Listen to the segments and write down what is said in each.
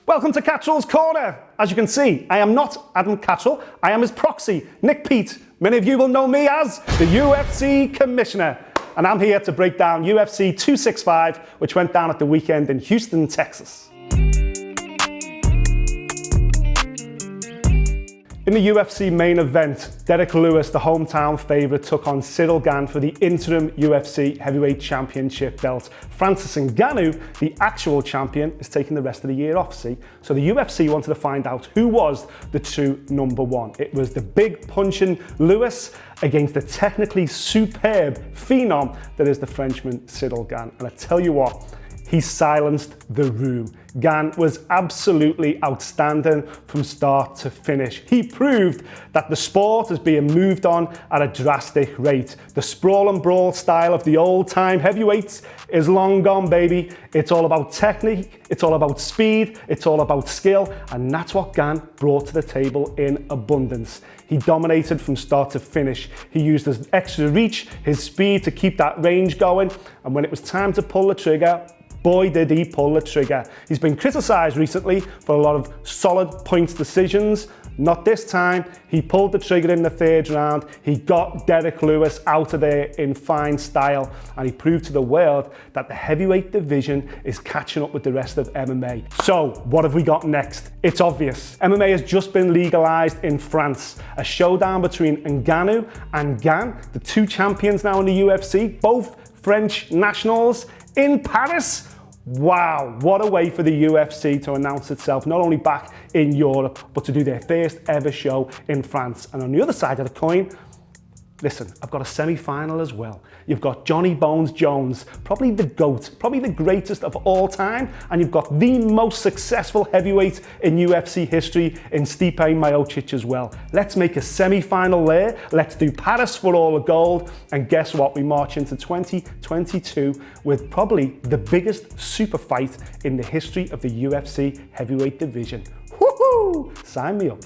Welcome to Catterall's Corner. As you can see, I am not Adam Catterall, I am his proxy, Nick Peet. Many of you will know me as the UFC Commissioner. And I'm here to break down UFC 265, which went down at the weekend in Houston, Texas. In the UFC main event, Derek Lewis, the hometown favourite, took on Gane for the interim UFC heavyweight championship belt. Francis Ngannou, the actual champion, is taking the rest of the year off, see? So the UFC wanted to find out who was the true number one. It was the big punching Lewis against the technically superb phenom that is the Frenchman Gane. And I tell you what, he silenced the room. Gane was absolutely outstanding from start to finish. He proved that the sport is being moved on at a drastic rate. The sprawl and brawl style of the old-time heavyweights is long gone, baby. It's all about technique, it's all about speed, it's all about skill, and that's what Gane brought to the table in abundance. He dominated from start to finish. He used his extra reach, his speed to keep that range going, and when it was time to pull the trigger, boy, did he pull the trigger. He's been criticised recently for a lot of solid points decisions. Not this time. He pulled the trigger in the third round. He got Derek Lewis out of there in fine style, and he proved to the world that the heavyweight division is catching up with the rest of MMA. So, what have we got next? It's obvious. MMA has just been legalised in France. A showdown between Ngannou and Gane, the two champions now in the UFC, both French nationals, in Paris. Wow, what a way for the UFC to announce itself, not only back in Europe, but to do their first ever show in France. And on the other side of the coin, listen, I've got a semi-final as well. You've got Johnny Bones Jones, probably the GOAT, probably the greatest of all time, and you've got the most successful heavyweight in UFC history in Stipe Miocic as well. Let's make a semi-final there. Let's do Paris for all the gold, and guess what? We march into 2022 with probably the biggest super fight in the history of the UFC heavyweight division. Woohoo! Sign me up.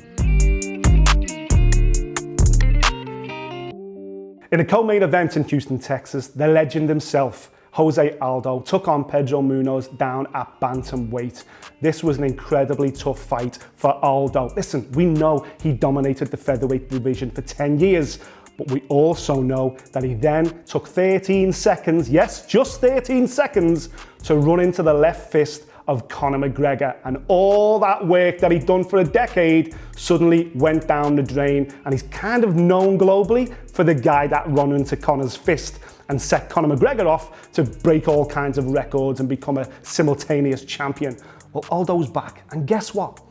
In a co-main event in Houston, Texas, the legend himself, Jose Aldo, took on Pedro Munoz down at bantamweight. This was an incredibly tough fight for Aldo. Listen, we know he dominated the featherweight division for 10 years, but we also know that he then took 13 seconds, yes, just 13 seconds, to run into the left fist of Conor McGregor, and all that work that he'd done for a decade suddenly went down the drain, and he's kind of known globally for the guy that ran into Conor's fist and set Conor McGregor off to break all kinds of records and become a simultaneous champion. Well, Aldo's back, and guess what?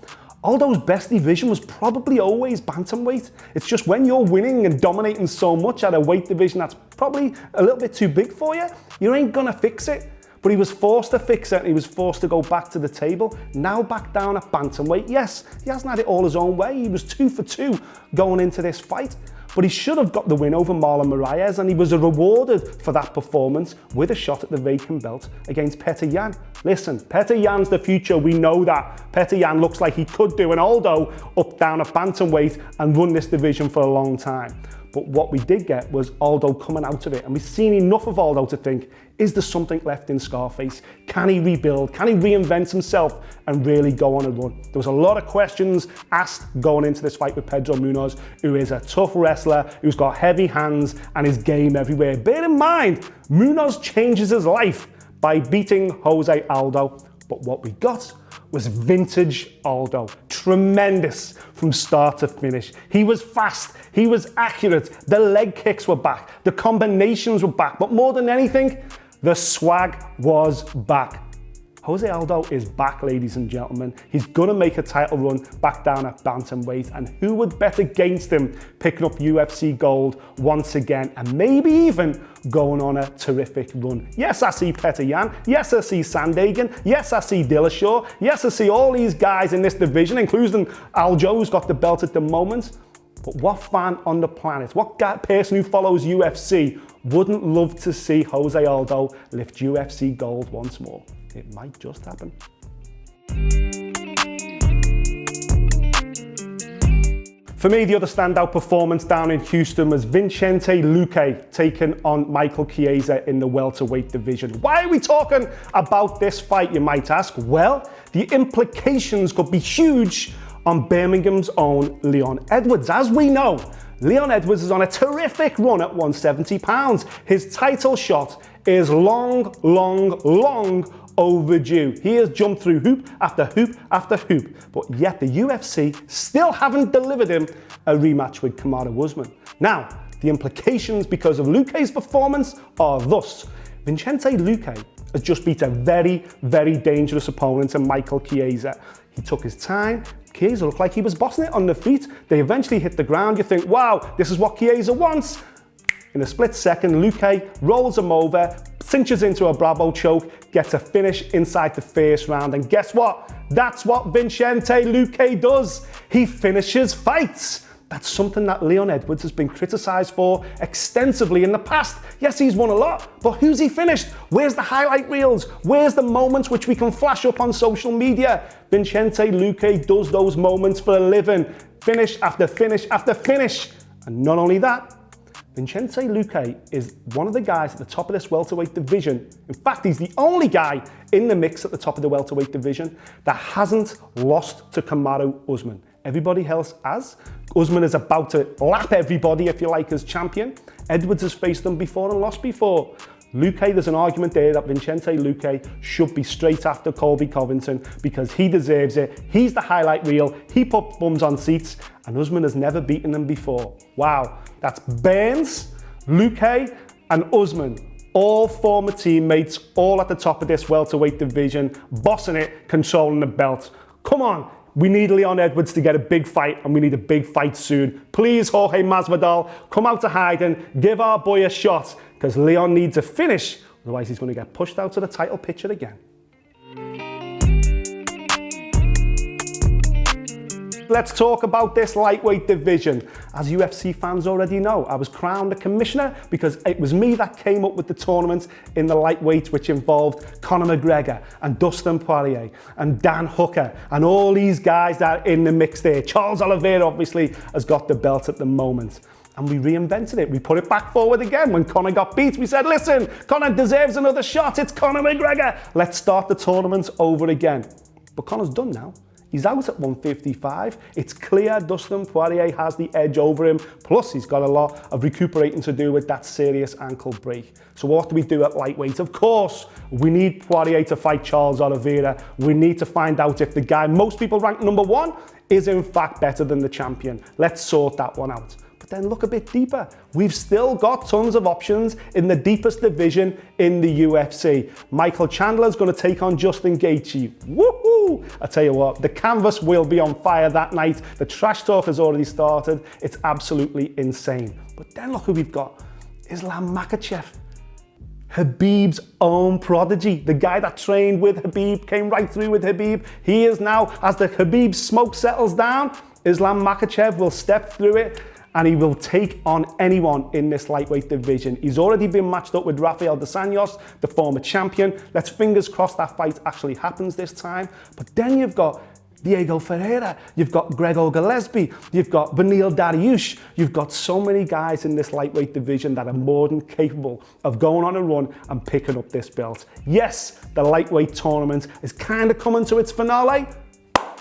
Aldo's best division was probably always bantamweight. It's just when you're winning and dominating so much at a weight division that's probably a little bit too big for you, you ain't gonna fix it. But he was forced to fix it, and he was forced to go back to the table. Now back down at bantamweight. Yes, he hasn't had it all his own way. He was 2 for 2 going into this fight. But he should have got the win over Marlon Moraes, and he was rewarded for that performance with a shot at the vacant belt against Petr Yan. Listen, Petr Yan's the future, we know that. Petr Yan looks like he could do an Aldo up down at bantamweight and run this division for a long time. But what we did get was Aldo coming out of it, and we've seen enough of Aldo to think, is there something left in Scarface? Can he rebuild? Can he reinvent himself and really go on a run? There was a lot of questions asked going into this fight with Pedro Munoz, who is a tough wrestler, who's got heavy hands and his game everywhere. Bear in mind, Munoz changes his life by beating Jose Aldo. But what we got was vintage Aldo. Tremendous from start to finish. He was fast, he was accurate, the leg kicks were back, the combinations were back, but more than anything, the swag was back. Jose Aldo is back, ladies and gentlemen. He's gonna make a title run back down at bantamweight, and who would bet against him picking up UFC gold once again, and maybe even going on a terrific run. Yes, I see Petr Yan. Yes, I see Sandhagen. Yes, I see Dillashaw. Yes, I see all these guys in this division, including Aldo, who's got the belt at the moment. But what fan on the planet, what person who follows UFC wouldn't love to see Jose Aldo lift UFC gold once more? It might just happen. For me, the other standout performance down in Houston was Vicente Luque taking on Michael Chiesa in the welterweight division. Why are we talking about this fight, you might ask? Well, the implications could be huge on Birmingham's own Leon Edwards. As we know, Leon Edwards is on a terrific run at 170 pounds. His title shot is long overdue. He has jumped through hoop after hoop after hoop, but yet the UFC still haven't delivered him a rematch with Kamaru Usman. Now, the implications because of Luque's performance are thus. Vicente Luque has just beat a very dangerous opponent in Michael Chiesa. He took his time. Chiesa looked like he was bossing it on the feet. They eventually hit the ground. You think, wow, this is what Chiesa wants. In a split second, Luque rolls him over, cinches into a Bravo choke, gets a finish inside the first round. And guess what? That's what Vicente Luque does. He finishes fights. That's something that Leon Edwards has been criticised for extensively in the past. Yes, he's won a lot, but who's he finished? Where's the highlight reels? Where's the moments which we can flash up on social media? Vicente Luque does those moments for a living. Finish after finish after finish. And not only that, Vicente Luque is one of the guys at the top of this welterweight division. In fact, he's the only guy in the mix at the top of the welterweight division that hasn't lost to Kamaru Usman. Everybody else has. Usman is about to lap everybody, if you like, as champion. Edwards has faced them before and lost before. Luque, there's an argument there that Vicente Luque should be straight after Colby Covington because he deserves it. He's the highlight reel. He put bums on seats, and Usman has never beaten him before. Wow, that's Burns, Luque, and Usman. All former teammates, all at the top of this welterweight division, bossing it, controlling the belt. Come on. We need Leon Edwards to get a big fight, and we need a big fight soon. Please, Jorge Masvidal, come out to hiding, give our boy a shot, because Leon needs a finish, otherwise he's going to get pushed out to the title picture again. Let's talk about this lightweight division. As UFC fans already know, I was crowned a commissioner because it was me that came up with the tournament in the lightweight, which involved Conor McGregor and Dustin Poirier and Dan Hooker and all these guys that are in the mix there. Charles Oliveira obviously has got the belt at the moment. And we reinvented it. We put it back forward again. When Conor got beat, we said, listen, Conor deserves another shot. It's Conor McGregor. Let's start the tournament over again. But Conor's done now. He's out at 155. It's clear Dustin Poirier has the edge over him. Plus, he's got a lot of recuperating to do with that serious ankle break. So what do we do at lightweight? Of course, we need Poirier to fight Charles Oliveira. We need to find out if the guy most people rank number one is in fact better than the champion. Let's sort that one out. But then look a bit deeper. We've still got tons of options in the deepest division in the UFC. Michael Chandler's going to take on Justin Gaethje. Woohoo! I tell you what, the canvas will be on fire that night. The trash talk has already started. It's absolutely insane. But then look who we've got. Islam Makhachev. Khabib's own prodigy. The guy that trained with Khabib, came right through with Khabib. He is now, as the Khabib smoke settles down, Islam Makhachev will step through it and he will take on anyone in this lightweight division. He's already been matched up with Rafael dos Anjos, the former champion. Let's fingers crossed that fight actually happens this time. But then you've got Diego Ferreira, you've got Gregor Gillespie, you've got Beneil Dariush. You've got so many guys in this lightweight division that are more than capable of going on a run and picking up this belt. Yes, the lightweight tournament is kind of coming to its finale,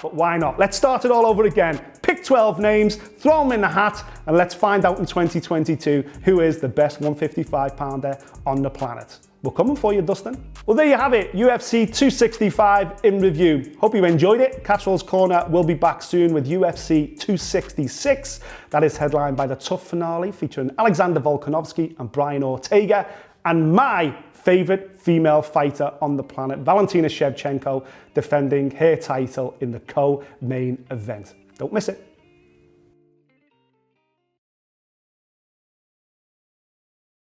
but why not? Let's start it all over again. Pick 12 names, throw them in the hat, and let's find out in 2022 who is the best 155 pounder on the planet. We're coming for you, Dustin. Well, there you have it, UFC 265 in review. Hope you enjoyed it. Catterall's Corner will be back soon with UFC 266. That is headlined by the tough finale featuring Alexander Volkanovski and Brian Ortega, and my favourite female fighter on the planet, Valentina Shevchenko, defending her title in the co-main event. Don't miss it.